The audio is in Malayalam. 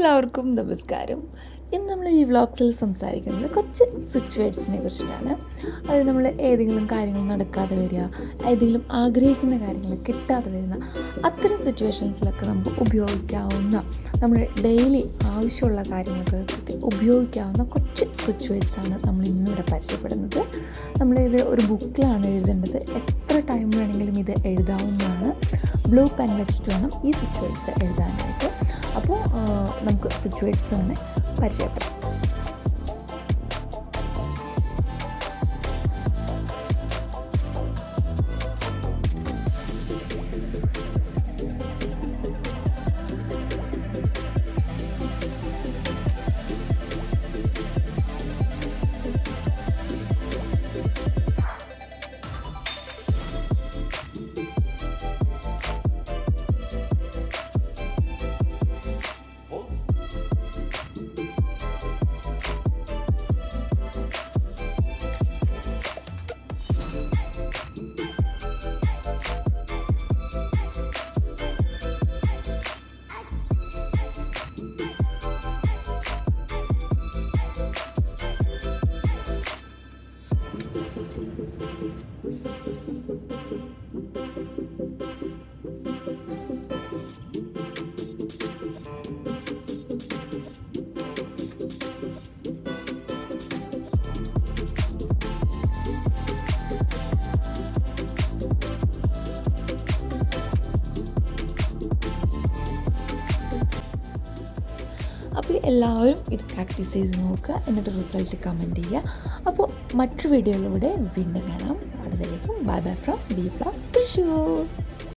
എല്ലാവർക്കും നമസ്കാരം. ഇന്ന് നമ്മൾ ഈ വ്ളോഗ്സിൽ സംസാരിക്കുന്നത് കുറച്ച് സിറ്റുവേഷൻസിനെ കുറിച്ചിട്ടാണ്. അതായത് നമ്മൾ ഏതെങ്കിലും കാര്യങ്ങൾ നടക്കാതെ വരിക, ഏതെങ്കിലും ആഗ്രഹിക്കുന്ന കാര്യങ്ങൾ കിട്ടാതെ വരുന്ന അത്തരം സിറ്റുവേഷൻസിലൊക്കെ നമുക്ക് ഉപയോഗിക്കാവുന്ന, നമ്മൾ ഡെയിലി ആവശ്യമുള്ള കാര്യങ്ങൾക്ക് ഉപയോഗിക്കാവുന്ന കുറച്ച് സിറ്റുവേഷൻസാണ് നമ്മൾ ഇന്നിവിടെ പരിചയപ്പെടുന്നത്. നമ്മളിത് ഒരു ബുക്കിലാണ് എഴുതേണ്ടത്. എത്ര ടൈം വേണമെങ്കിലും ഇത് എഴുതാവുന്നതാണ്. ബ്ലൂ പെൻ വെച്ചിട്ട് വേണം ഈ സിറ്റുവേഷൻസ് എഴുതാനായിട്ട്. അപ്പോൾ നമുക്ക് സിറ്റുവേഷൻസ് തന്നെ പരിചയപ്പെടാം. അപ്പോൾ എല്ലാവരും ഇത് പ്രാക്ടീസ് ചെയ്ത് നോക്കുക, എന്നിട്ട് റിസൾട്ട് കമൻറ്റ് ചെയ്യുക. അപ്പോൾ മറ്റൊരു വീഡിയോയിലൂടെ വീണ്ടും കാണാം. അതുവരേക്കും bye bye from B from Thrissur.